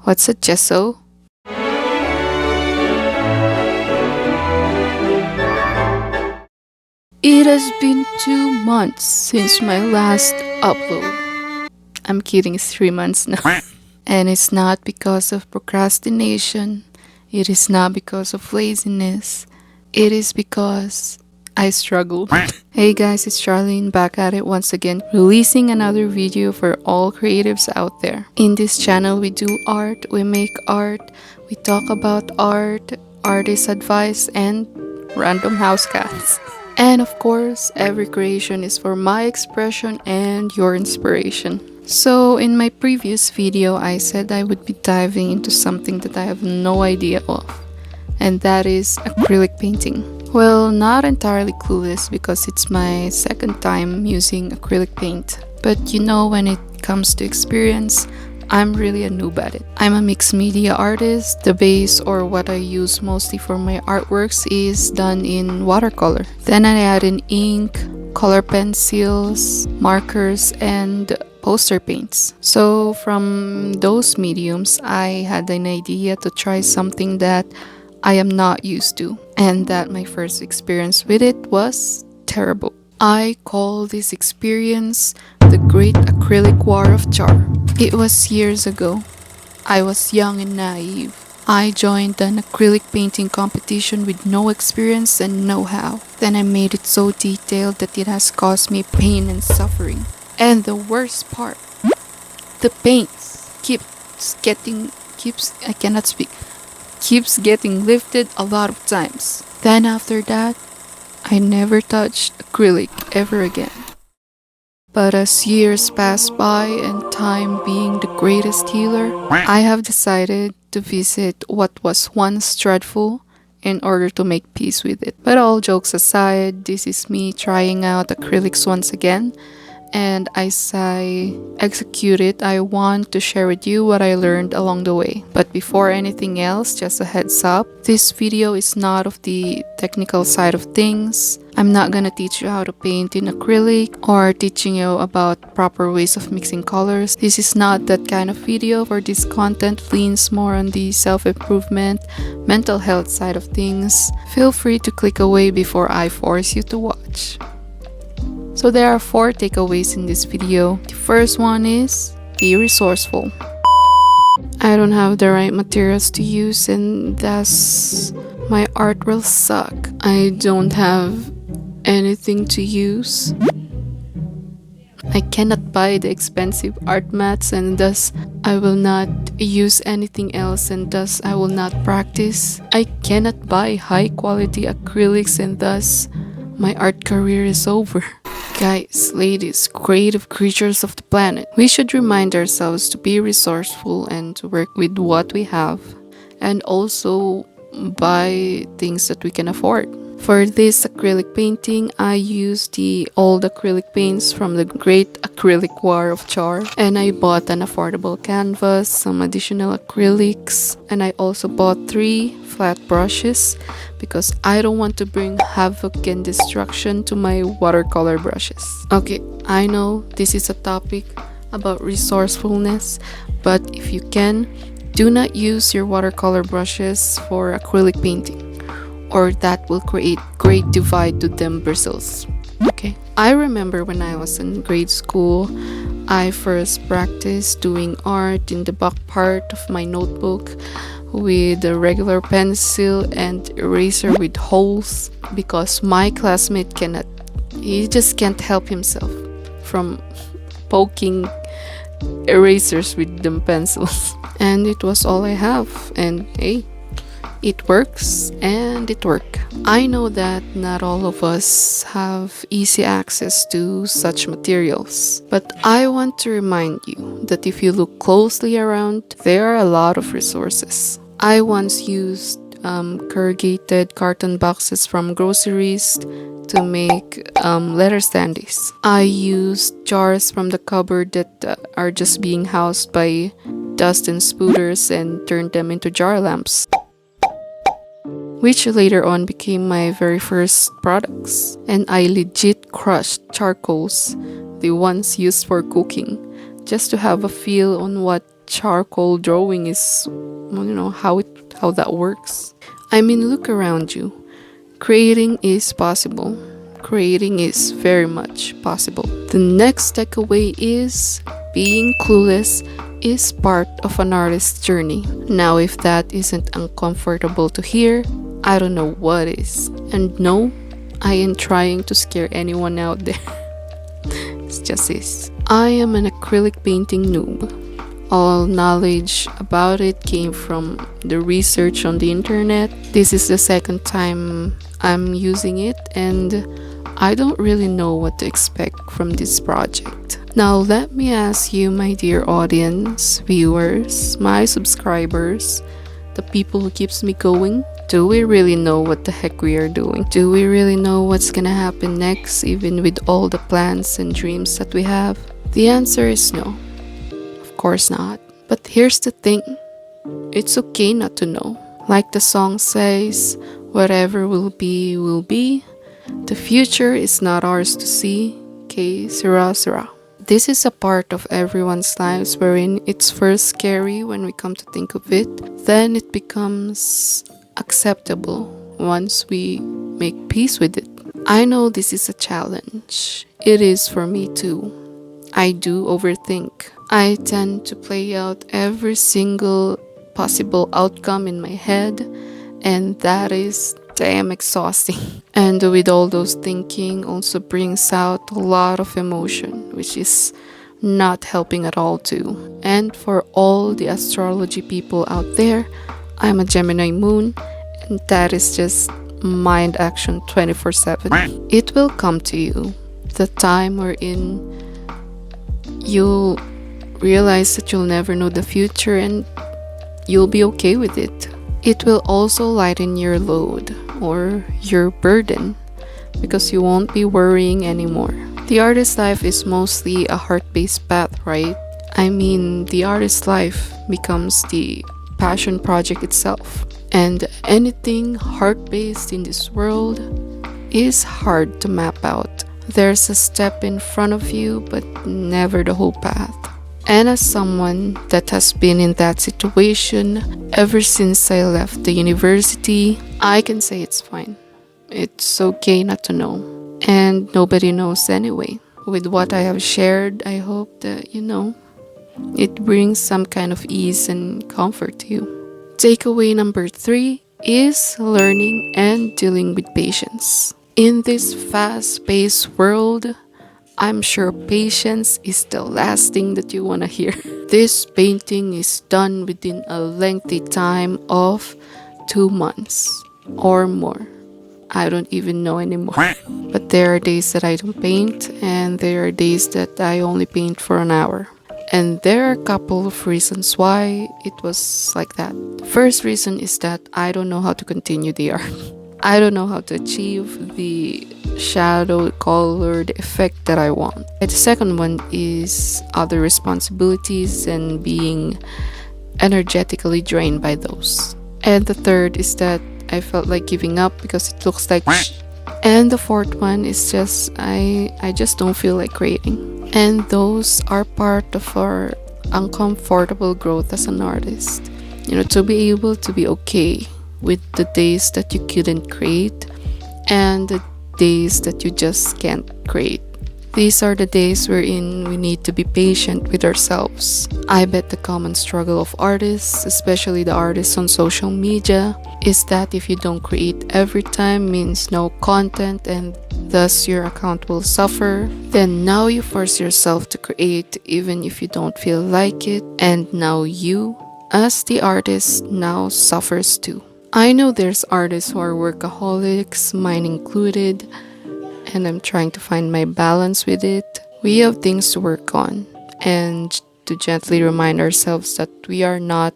What's a gesso? It has been 2 months since my last upload. I'm kidding, it's 3 months now. And it's not because of procrastination. It is not because of laziness. It is because I struggle. Hey guys, it's Charlene back at it once again, releasing another video for all creatives out there. In this channel, we do art, we make art, we talk about art, artist advice, and random house cats. And of course, every creation is for my expression and your inspiration. So in my previous video, I said I would be diving into something that I have no idea of, and that is acrylic painting. Well, not entirely clueless because it's my second time using acrylic paint. But you know, when it comes to experience, I'm really a noob at it. I'm a mixed media artist. The base, or what I use mostly for my artworks, is done in watercolor. Then I add in ink, color pencils, markers, and poster paints. So from those mediums, I had an idea to try something that I am not used to, and that my first experience with it was terrible. I call this experience the Great Acrylic War of Char. It was years ago. I was young and naive. I joined an acrylic painting competition with no experience and know-how. Then I made it so detailed that it has caused me pain and suffering. And the worst part, the paint keeps getting lifted a lot of times. Then after that, I never touched acrylic ever again. But as years pass by and time being the greatest healer, I have decided to visit what was once dreadful in order to make peace with it. But all jokes aside, this is me trying out acrylics once again. And as I execute it, I want to share with you what I learned along the way. But before anything else, just a heads up, this video is not of the technical side of things. I'm not gonna teach you how to paint in acrylic or teaching you about proper ways of mixing colors. This is not that kind of video, for this content leans more on the self-improvement, mental health side of things. Feel free to click away before I force you to watch. So there are 4 takeaways in this video. The first one is, be resourceful. I don't have the right materials to use, and thus my art will suck. I don't have anything to use. I cannot buy the expensive art mats, and thus I will not use anything else, and thus I will not practice. I cannot buy high quality acrylics, and thus my art career is over. Guys, ladies, creative creatures of the planet, we should remind ourselves to be resourceful and to work with what we have, and also buy things that we can afford. For this acrylic painting, I used the old acrylic paints from the Great Acrylic War of Char, and I bought an affordable canvas, some additional acrylics, and I also bought 3 flat brushes because I don't want to bring havoc and destruction to my watercolor brushes. Okay, I know this is a topic about resourcefulness, but if you can, do not use your watercolor brushes for acrylic painting, or that will create great divide to them bristles. Okay, I remember when I was in grade school, I first practiced doing art in the back part of my notebook with a regular pencil and eraser with holes, because my classmate just can't help himself from poking erasers with them pencils. And it was all I have, and hey, it works, and it worked. I know that not all of us have easy access to such materials, but I want to remind you that if you look closely around, there are a lot of resources. I once used corrugated carton boxes from groceries to make letter standees. I used jars from the cupboard that are just being housed by dust and spooters and turned them into jar lamps, which later on became my very first products. And I legit crushed charcoals, the ones used for cooking, just to have a feel on what charcoal drawing is, how that works. I mean, look around you. Creating is possible. Creating is very much possible. The next takeaway is being clueless is part of an artist's journey. Now, if that isn't uncomfortable to hear, I don't know what is. And no, I ain't trying to scare anyone out there. It's just this. I am an acrylic painting noob. All knowledge about it came from the research on the internet. This is the second time I'm using it, and I don't really know what to expect from this project. Now let me ask you, my dear audience, viewers, my subscribers, the people who keeps me going, do we really know what the heck we are doing? Do we really know what's gonna happen next, even with all the plans and dreams that we have? The answer is no. Of course not. But here's the thing. It's okay not to know. Like the song says, whatever will be, will be. The future is not ours to see. Que sera, sera. This is a part of everyone's lives wherein it's first scary when we come to think of it. Then it becomes acceptable once we make peace with it. I know this is a challenge. It is for me too. I do overthink. I tend to play out every single possible outcome in my head, and that is damn exhausting. And with all those thinking also brings out a lot of emotion, which is not helping at all too. And for all the astrology people out there, I'm a Gemini moon, and that is just mind action 24/7. It will come to you, the time wherein you'll realize that you'll never know the future and you'll be okay with it. It will also lighten your load or your burden because you won't be worrying anymore. The artist's life is mostly a heart-based path, right? I mean, the artist's life becomes the passion project itself. And anything heart-based in this world is hard to map out. There's a step in front of you, but never the whole path. And as someone that has been in that situation ever since I left the university, I can say it's fine. It's okay not to know. And nobody knows anyway. With what I have shared, I hope that, it brings some kind of ease and comfort to you. Takeaway number 3 is learning and dealing with patience. In this fast-paced world, I'm sure patience is the last thing that you want to hear. This painting is done within a lengthy time of 2 months or more. I don't even know anymore. But there are days that I don't paint, and there are days that I only paint for an hour. And there are a couple of reasons why it was like that. The first reason is that I don't know how to continue the art. I don't know how to achieve the shadow, color, the effect that I want. And the second one is other responsibilities and being energetically drained by those. And the third is that I felt like giving up because it looks like And the fourth one is just I just don't feel like creating. And those are part of our uncomfortable growth as an artist. To be able to be okay with the days that you couldn't create and the days that you just can't create. These are the days wherein we need to be patient with ourselves. I bet the common struggle of artists, especially the artists on social media, is that if you don't create every time means no content and thus your account will suffer. Then now you force yourself to create even if you don't feel like it, and now you, as the artist, now suffers too. I know there's artists who are workaholics, mine included, and I'm trying to find my balance with it. We have things to work on and to gently remind ourselves that we are not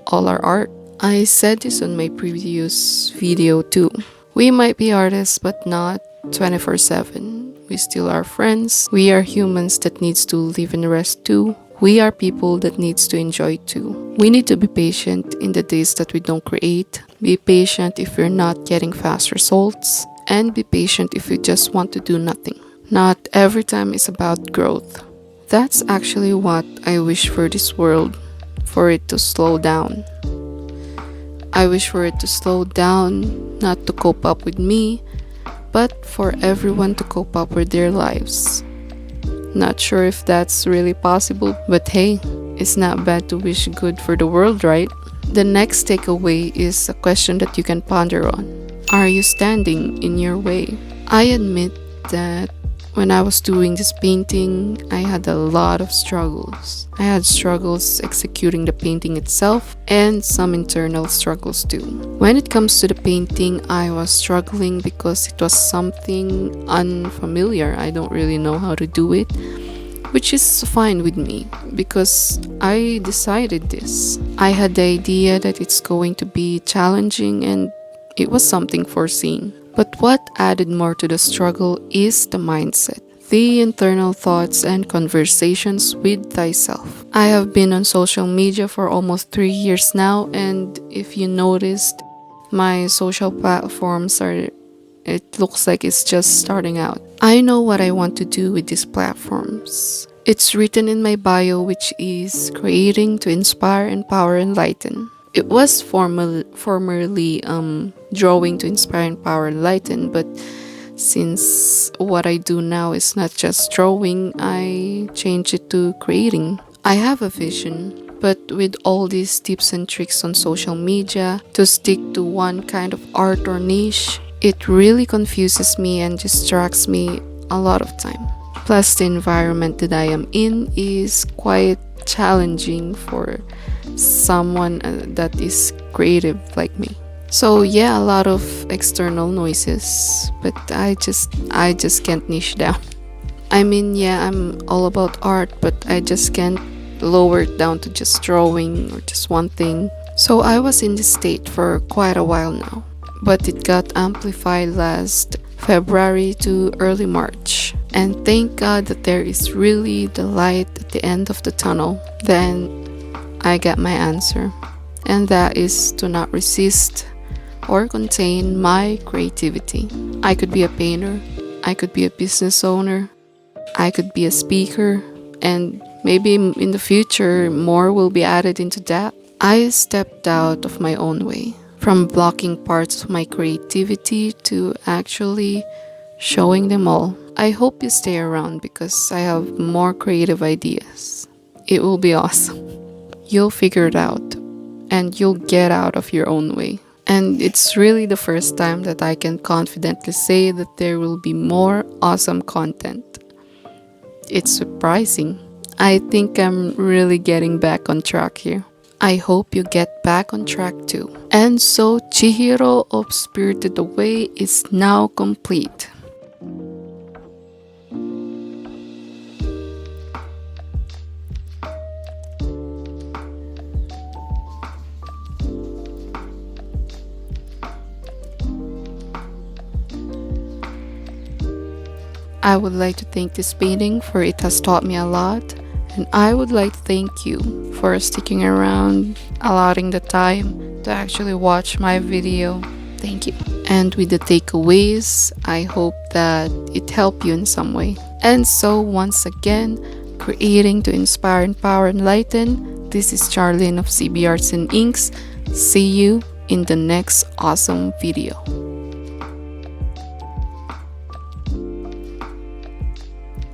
all our art. I said this on my previous video too. We might be artists but not 24/7. We still are friends. We are humans that needs to live and rest too. We are people that needs to enjoy too. We need to be patient in the days that we don't create. Be patient if we're not getting fast results. And be patient if you just want to do nothing. Not every time is about growth. That's actually what I wish for this world. for it to slow down. I wish for it to slow down, not to cope up with me, but for everyone to cope up with their lives. Not sure if that's really possible, but hey, it's not bad to wish good for the world, right? The next takeaway is a question that you can ponder on. Are you standing in your way? I admit that when I was doing this painting, I had a lot of struggles. I had struggles executing the painting itself and some internal struggles too. When it comes to the painting, I was struggling because it was something unfamiliar. I don't really know how to do it, which is fine with me because I decided this. I had the idea that it's going to be challenging and it was something foreseen. But what added more to the struggle is the mindset, the internal thoughts and conversations with thyself. I have been on social media for almost 3 years now, and if you noticed, my social platforms it looks like it's just starting out. I know what I want to do with these platforms. It's written in my bio, which is creating to inspire, empower, enlighten. It was formerly drawing to inspire, empower, enlighten, but since what I do now is not just drawing, I changed it to creating. I have a vision, but with all these tips and tricks on social media, to stick to one kind of art or niche, it really confuses me and distracts me a lot of time. Plus, the environment that I am in is quite challenging for someone that is creative like me. So yeah, a lot of external noises, but I just can't niche down. I mean, yeah, I'm all about art, but I just can't lower it down to just drawing or just one thing. So I was in this state for quite a while now, but it got amplified last February to early March. And thank God that there is really the light at the end of the tunnel. Then I got my answer, and that is to not resist or contain my creativity. I could be a painter, I could be a business owner, I could be a speaker, and maybe in the future more will be added into that. I stepped out of my own way, from blocking parts of my creativity to actually showing them all. I hope you stay around because I have more creative ideas. It will be awesome. You'll figure it out and you'll get out of your own way. And it's really the first time that I can confidently say that there will be more awesome content. It's surprising. I think I'm really getting back on track here. I hope you get back on track too. And so Chihiro of Spirited Away is now complete. I would like to thank this painting for it has taught me a lot, and I would like to thank you for sticking around, allowing the time to actually watch my video. Thank you. And with the takeaways, I hope that it helped you in some way. And so once again, creating to inspire, empower, enlighten, this is Charlene of CB Arts and Inks. See you in the next awesome video.